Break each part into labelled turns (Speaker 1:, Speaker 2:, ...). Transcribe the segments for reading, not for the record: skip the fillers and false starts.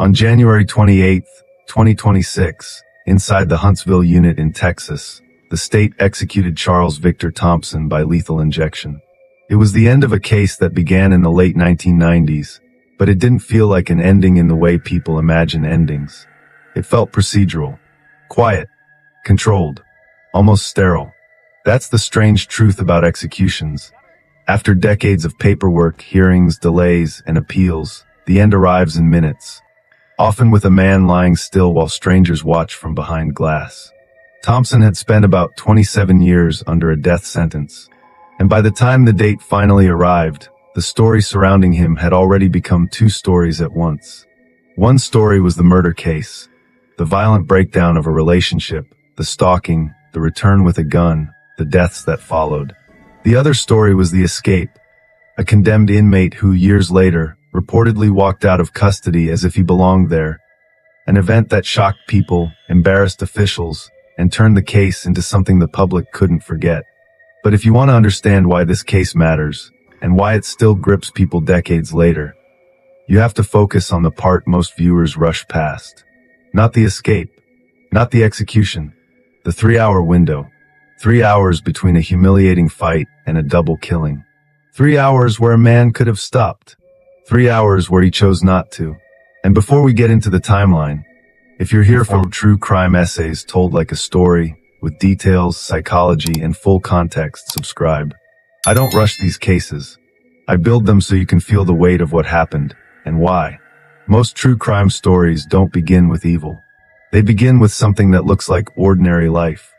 Speaker 1: On January 28, 2026, inside the Huntsville unit in Texas, the state executed Charles Victor Thompson by lethal injection. It was the end of a case that began in the late 1990s, but it didn't feel like an ending in the way people imagine endings. It felt procedural, quiet, controlled, almost sterile. That's the strange truth about executions. After decades of paperwork, hearings, delays, and appeals, the end arrives in minutes, often with a man lying still while strangers watch from behind glass. Thompson had spent about 27 years under a death sentence, and by the time the date finally arrived, the story surrounding him had already become two stories at once. One story was the murder case, the violent breakdown of a relationship, the stalking, the return with a gun, the deaths that followed. The other story was the escape, a condemned inmate who, years later, reportedly walked out of custody as if he belonged there, an event that shocked people, embarrassed officials, and turned the case into something the public couldn't forget. But if you want to understand why this case matters, and why it still grips people decades later, you have to focus on the part most viewers rush past. Not the escape, not the execution, the 3-hour window. 3 hours between a humiliating fight and a double killing. 3 hours where a man could have stopped. 3 hours where he chose not to. And before we get into the timeline, if you're here for true crime essays told like a story, with details, psychology, and full context, subscribe. I don't rush these cases. I build them so you can feel the weight of what happened, and why. Most true crime stories don't begin with evil. They begin with something that looks like ordinary life.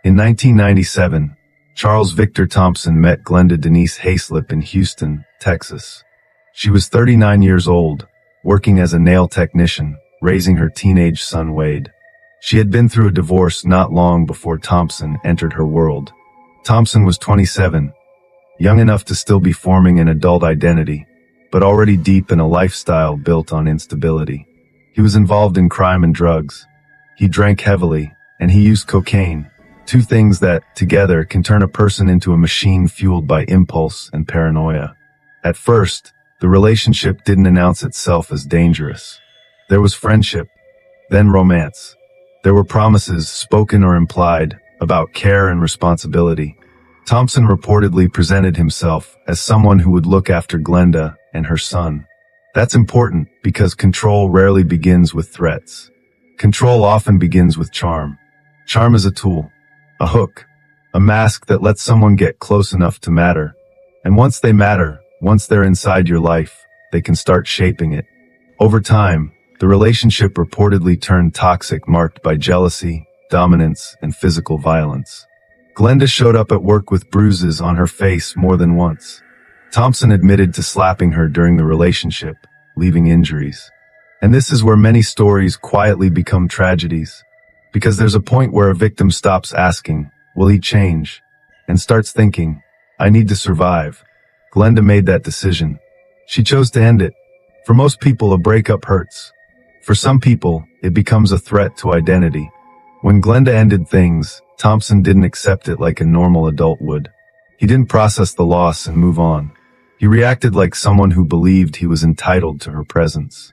Speaker 1: In 1997, Charles Victor Thompson met Glenda Denise Hayslip in Houston, Texas. She was 39 years old, working as a nail technician, raising her teenage son Wade. She had been through a divorce not long before Thompson entered her world. Thompson was 27, young enough to still be forming an adult identity, but already deep in a lifestyle built on instability. He was involved in crime and drugs. He drank heavily, and he used cocaine. Two things that, together, can turn a person into a machine fueled by impulse and paranoia. At first, the relationship didn't announce itself as dangerous. There was friendship, then romance. There were promises, spoken or implied, about care and responsibility. Thompson reportedly presented himself as someone who would look after Glenda and her son. That's important because control rarely begins with threats. Control often begins with charm. Charm is a tool. A hook, a mask that lets someone get close enough to matter. And once they matter, once they're inside your life, they can start shaping it. Over time, the relationship reportedly turned toxic, marked by jealousy, dominance, and physical violence. Glenda showed up at work with bruises on her face more than once. Thompson admitted to slapping her during the relationship, leaving injuries. And this is where many stories quietly become tragedies. Because there's a point where a victim stops asking, will he change? And starts thinking, I need to survive. Glenda made that decision. She chose to end it. For most people, a breakup hurts. For some people, it becomes a threat to identity. When Glenda ended things, Thompson didn't accept it like a normal adult would. He didn't process the loss and move on. He reacted like someone who believed he was entitled to her presence.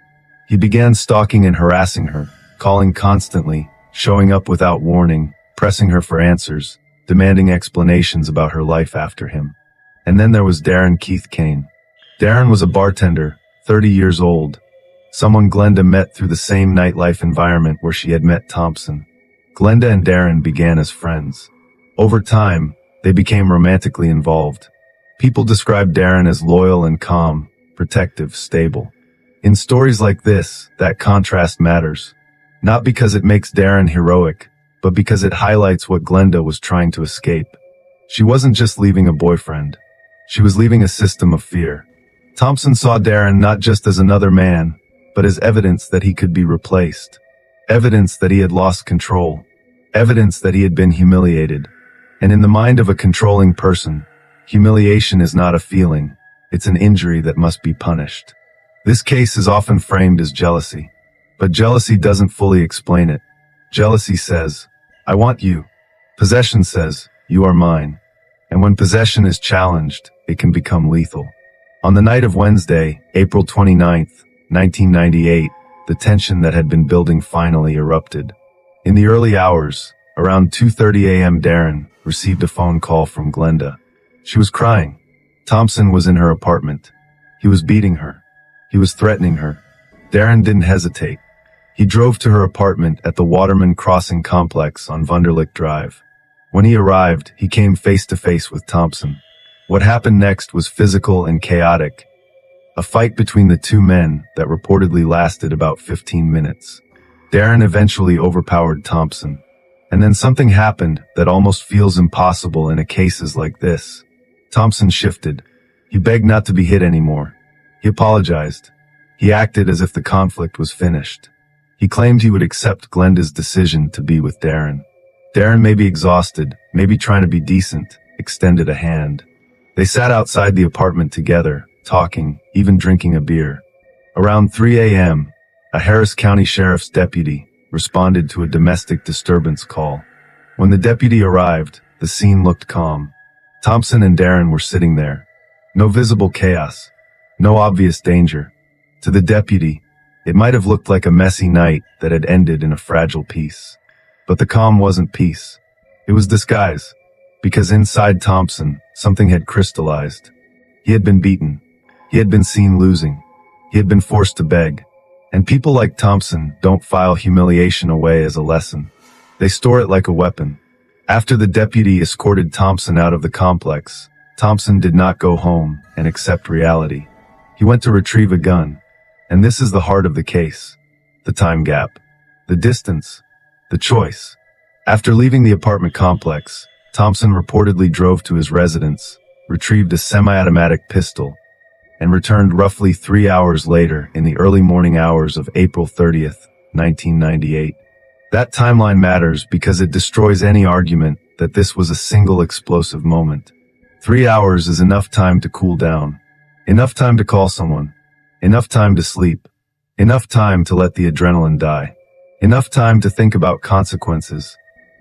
Speaker 1: He began stalking and harassing her, calling constantly, showing up without warning, pressing her for answers, demanding explanations about her life after him. And then there was Darren Keith Kane. Darren was a bartender, 30 years old, someone Glenda met through the same nightlife environment where she had met Thompson. Glenda and Darren began as friends. Over time, they became romantically involved. People describe Darren as loyal and calm, protective, stable. In stories like this, that contrast matters. Not because it makes Darren heroic, but because it highlights what Glenda was trying to escape. She wasn't just leaving a boyfriend. She was leaving a system of fear. Thompson saw Darren not just as another man, but as evidence that he could be replaced. Evidence that he had lost control. Evidence that he had been humiliated. And in the mind of a controlling person, humiliation is not a feeling. It's an injury that must be punished. This case is often framed as jealousy. But jealousy doesn't fully explain it. Jealousy says, I want you. Possession says, you are mine. And when possession is challenged, it can become lethal. On the night of Wednesday, April 29th, 1998, the tension that had been building finally erupted. In the early hours, around 2:30 a.m., Darren received a phone call from Glenda. She was crying. Thompson was in her apartment. He was beating her. He was threatening her. Darren didn't hesitate. He drove to her apartment at the Waterman Crossing complex on Wunderlich Drive. When he arrived, he came face to face with Thompson. What happened next was physical and chaotic. A fight between the two men that reportedly lasted about 15 minutes. Darren eventually overpowered Thompson. And then something happened that almost feels impossible in cases like this. Thompson shifted. He begged not to be hit anymore. He apologized. He acted as if the conflict was finished. He claimed he would accept Glenda's decision to be with Darren. Darren, maybe exhausted, maybe trying to be decent, extended a hand. They sat outside the apartment together, talking, even drinking a beer. Around 3 a.m., a Harris County Sheriff's deputy responded to a domestic disturbance call. When the deputy arrived, the scene looked calm. Thompson and Darren were sitting there. No visible chaos. No obvious danger. To the deputy, it might have looked like a messy night that had ended in a fragile peace. But the calm wasn't peace. It was disguise. Because inside Thompson, something had crystallized. He had been beaten. He had been seen losing. He had been forced to beg. And people like Thompson don't file humiliation away as a lesson. They store it like a weapon. After the deputy escorted Thompson out of the complex, Thompson did not go home and accept reality. He went to retrieve a gun. And this is the heart of the case. The time gap. The distance. The choice. After leaving the apartment complex, Thompson reportedly drove to his residence, retrieved a semi-automatic pistol, and returned roughly 3 hours later in the early morning hours of April 30th, 1998. That timeline matters because it destroys any argument that this was a single explosive moment. 3 hours is enough time to cool down. Enough time to call someone. Enough time to sleep. Enough time to let the adrenaline die. Enough time to think about consequences.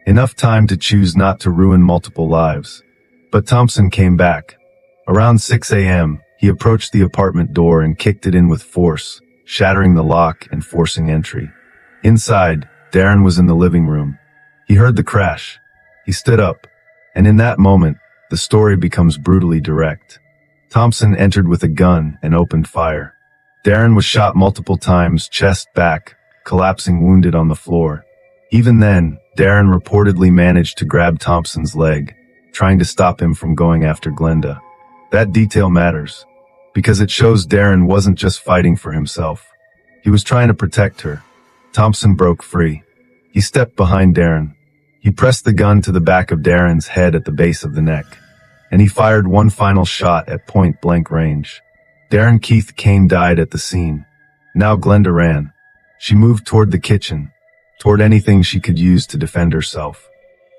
Speaker 1: Enough time to choose not to ruin multiple lives. But Thompson came back. Around 6 a.m., he approached the apartment door and kicked it in with force, shattering the lock and forcing entry. Inside, Darren was in the living room. He heard the crash. He stood up. And in that moment, the story becomes brutally direct. Thompson entered with a gun and opened fire. Darren was shot multiple times, chest back, collapsing wounded on the floor. Even then, Darren reportedly managed to grab Thompson's leg, trying to stop him from going after Glenda. That detail matters, because it shows Darren wasn't just fighting for himself. He was trying to protect her. Thompson broke free. He stepped behind Darren. He pressed the gun to the back of Darren's head at the base of the neck, and he fired one final shot at point-blank range. Darren Keith Kane died at the scene. Now Glenda ran. She moved toward the kitchen, toward anything she could use to defend herself.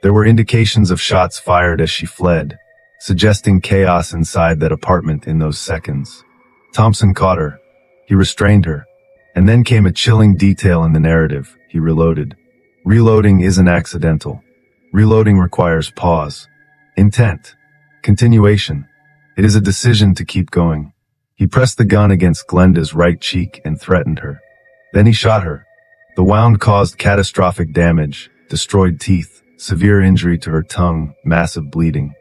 Speaker 1: There were indications of shots fired as she fled, suggesting chaos inside that apartment in those seconds. Thompson caught her. He restrained her. And then came a chilling detail in the narrative. He reloaded. Reloading isn't accidental. Reloading requires pause, intent, continuation. It is a decision to keep going. He pressed the gun against Glenda's right cheek and threatened her. Then he shot her. The wound caused catastrophic damage, destroyed teeth, severe injury to her tongue, massive bleeding.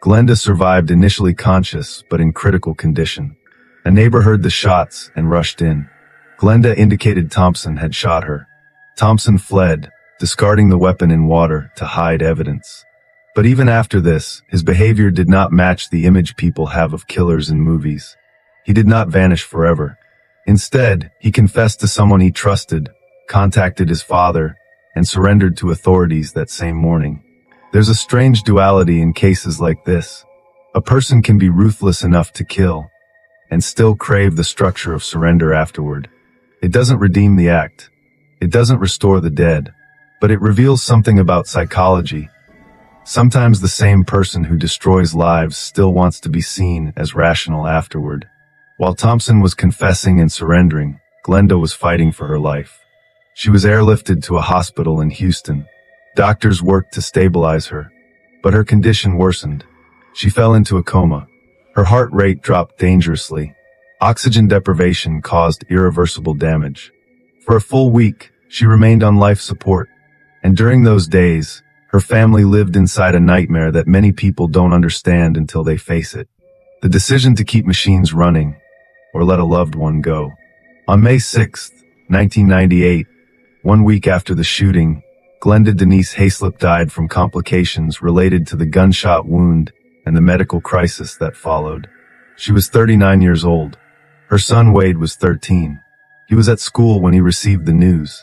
Speaker 1: Glenda survived, initially conscious but in critical condition. A neighbor heard the shots and rushed in. Glenda indicated Thompson had shot her. Thompson fled, discarding the weapon in water to hide evidence. But even after this, his behavior did not match the image people have of killers in movies. He did not vanish forever. Instead, he confessed to someone he trusted, contacted his father, and surrendered to authorities that same morning. There's a strange duality in cases like this. A person can be ruthless enough to kill, and still crave the structure of surrender afterward. It doesn't redeem the act. It doesn't restore the dead. But it reveals something about psychology. Sometimes the same person who destroys lives still wants to be seen as rational afterward. While Thompson was confessing and surrendering, Glenda was fighting for her life. She was airlifted to a hospital in Houston. Doctors worked to stabilize her, but her condition worsened. She fell into a coma. Her heart rate dropped dangerously. Oxygen deprivation caused irreversible damage. For a full week, she remained on life support. And during those days, her family lived inside a nightmare that many people don't understand until they face it. The decision to keep machines running, or let a loved one go. On May 6, 1998, 1 week after the shooting, Glenda Denise Hayslip died from complications related to the gunshot wound and the medical crisis that followed. She was 39 years old. Her son Wade was 13. He was at school when he received the news.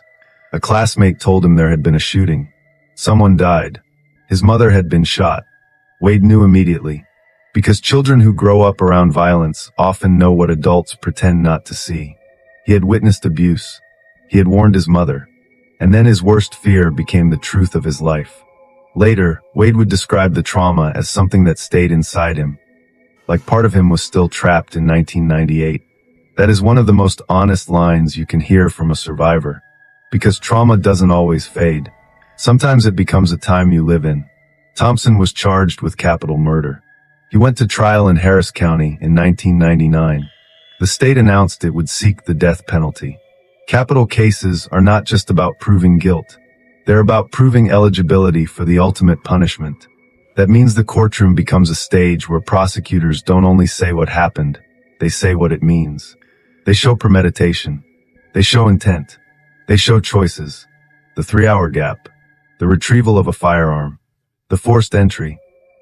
Speaker 1: A classmate told him there had been a shooting. Someone died. His mother had been shot. Wade knew immediately, because children who grow up around violence often know what adults pretend not to see. He had witnessed abuse. He had warned his mother. And then his worst fear became the truth of his life. Later, Wade would describe the trauma as something that stayed inside him, like part of him was still trapped in 1998. That is one of the most honest lines you can hear from a survivor, because trauma doesn't always fade. Sometimes it becomes a time you live in. Thompson was charged with capital murder. He went to trial in Harris County in 1999. The state announced it would seek the death penalty. Capital cases are not just about proving guilt. They're about proving eligibility for the ultimate punishment. That means the courtroom becomes a stage where prosecutors don't only say what happened, they say what it means. They show premeditation. They show intent. They show choices. The 3-hour gap. The retrieval of a firearm. The forced entry.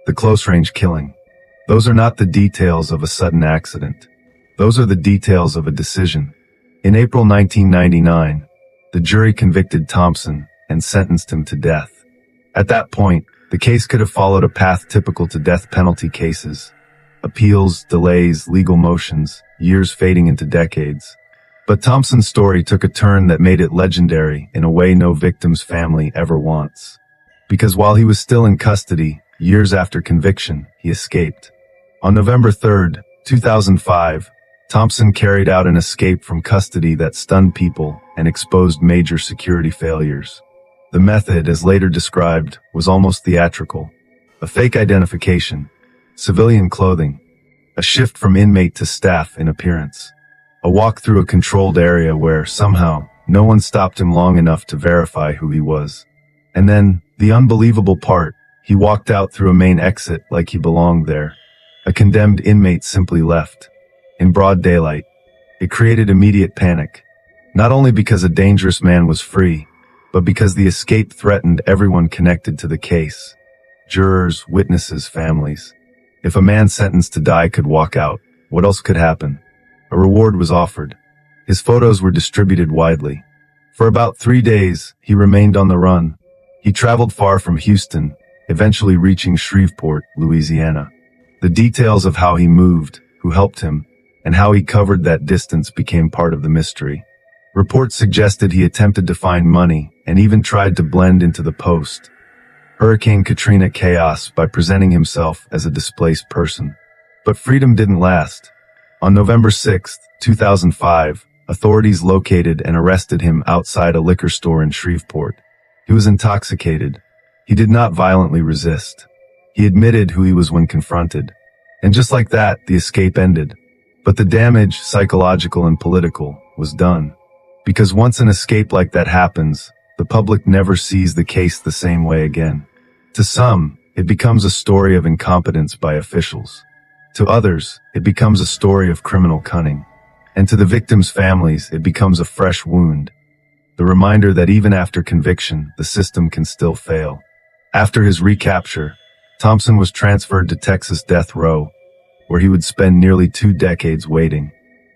Speaker 1: The close-range killing. Those are not the details of a sudden accident. Those are the details of a decision. In April 1999, the jury convicted Thompson and sentenced him to death. At that point, the case could have followed a path typical to death penalty cases. Appeals, delays, legal motions, years fading into decades. But Thompson's story took a turn that made it legendary in a way no victim's family ever wants. Because while he was still in custody, years after conviction, he escaped. On November 3, 2005, Thompson carried out an escape from custody that stunned people and exposed major security failures. The method, as later described, was almost theatrical. A fake identification, civilian clothing, a shift from inmate to staff in appearance, a walk through a controlled area where, somehow, no one stopped him long enough to verify who he was. And then, the unbelievable part, he walked out through a main exit like he belonged there. A condemned inmate simply left. In broad daylight. It created immediate panic. Not only because a dangerous man was free, but because the escape threatened everyone connected to the case. Jurors, witnesses, families. If a man sentenced to die could walk out, what else could happen? A reward was offered. His photos were distributed widely. For about 3 days, he remained on the run. He traveled far from Houston, eventually reaching Shreveport, Louisiana. The details of how he moved, who helped him, and how he covered that distance became part of the mystery. Reports suggested he attempted to find money and even tried to blend into the post. Hurricane Katrina chaos by presenting himself as a displaced person. But freedom didn't last. On November 6, 2005, authorities located and arrested him outside a liquor store in Shreveport. He was intoxicated. He did not violently resist. He admitted who he was when confronted. And just like that, the escape ended. But the damage, psychological and political, was done. Because once an escape like that happens, the public never sees the case the same way again. To some, it becomes a story of incompetence by officials. To others, it becomes a story of criminal cunning. And to the victims' families, it becomes a fresh wound. The reminder that even after conviction, the system can still fail. After his recapture, Thompson was transferred to Texas death row, where he would spend nearly 2 decades waiting.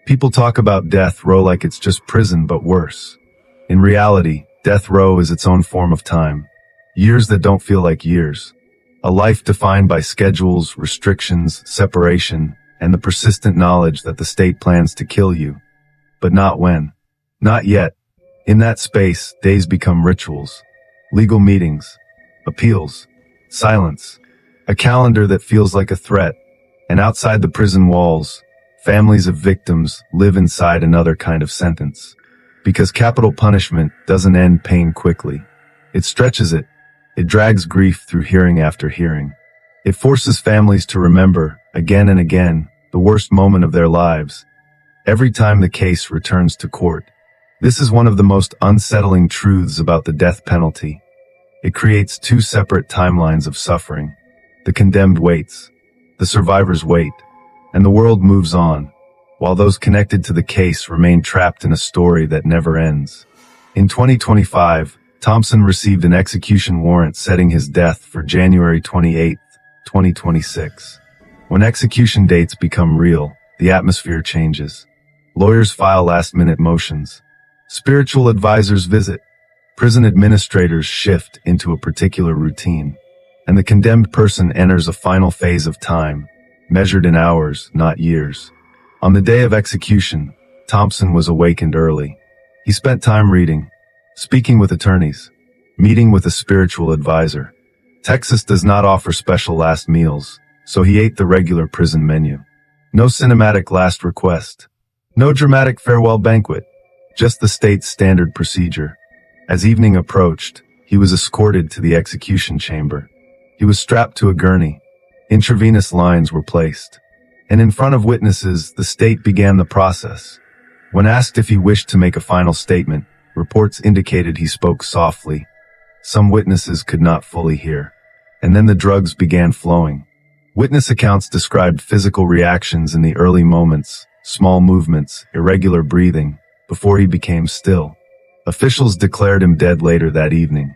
Speaker 1: People talk about death row like it's just prison but worse. In reality, death row is its own form of time. Years that don't feel like years. A life defined by schedules, restrictions, separation, and the persistent knowledge that the state plans to kill you. But not when. Not yet. In that space, days become rituals. Legal meetings. Appeals. Silence. A calendar that feels like a threat. And outside the prison walls, families of victims live inside another kind of sentence. Because capital punishment doesn't end pain quickly. It stretches it. It drags grief through hearing after hearing. It forces families to remember, again and again, the worst moment of their lives. Every time the case returns to court. This is one of the most unsettling truths about the death penalty. It creates two separate timelines of suffering. The condemned waits, the survivors wait, and the world moves on, while those connected to the case remain trapped in a story that never ends. In 2025, Thompson received an execution warrant setting his death for January 28, 2026. When execution dates become real, the atmosphere changes. Lawyers file last-minute motions. Spiritual advisors visit. Prison administrators shift into a particular routine. And the condemned person enters a final phase of time, measured in hours, not years. On the day of execution, Thompson was awakened early. He spent time reading, speaking with attorneys, meeting with a spiritual advisor. Texas does not offer special last meals, so he ate the regular prison menu. No cinematic last request. No dramatic farewell banquet. Just the state's standard procedure. As evening approached, he was escorted to the execution chamber. He was strapped to a gurney. Intravenous lines were placed. And in front of witnesses, the state began the process. When asked if he wished to make a final statement, reports indicated he spoke softly. Some witnesses could not fully hear. And then the drugs began flowing. Witness accounts described physical reactions in the early moments, small movements, irregular breathing, before he became still. Officials declared him dead later that evening.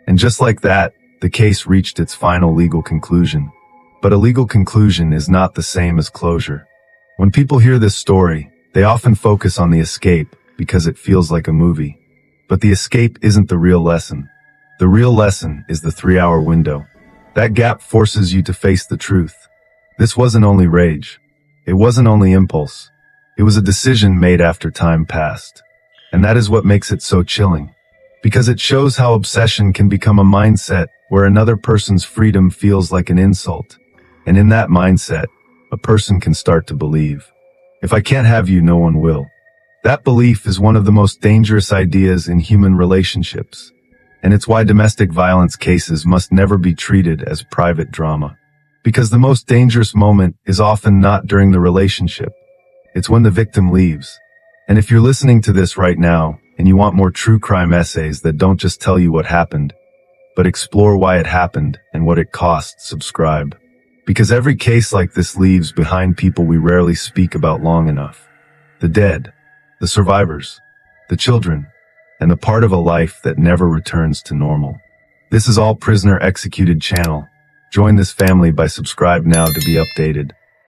Speaker 1: And just like that, the case reached its final legal conclusion. But a legal conclusion is not the same as closure. When people hear this story, they often focus on the escape because it feels like a movie. But the escape isn't the real lesson. The real lesson is the 3-hour window. That gap forces you to face the truth. This wasn't only rage. It wasn't only impulse. It was a decision made after time passed. And that is what makes it so chilling. Because it shows how obsession can become a mindset where another person's freedom feels like an insult. And in that mindset, a person can start to believe, if I can't have you, no one will. That belief is one of the most dangerous ideas in human relationships. And it's why domestic violence cases must never be treated as private drama. Because the most dangerous moment is often not during the relationship. It's when the victim leaves. And if you're listening to this right now, and you want more true crime essays that don't just tell you what happened, but explore why it happened and what it cost, subscribe. Because every case like this leaves behind people we rarely speak about long enough. The dead, the survivors, the children, and the part of a life that never returns to normal. This is All Prisoner Executed channel. Join this family by subscribe now to be updated.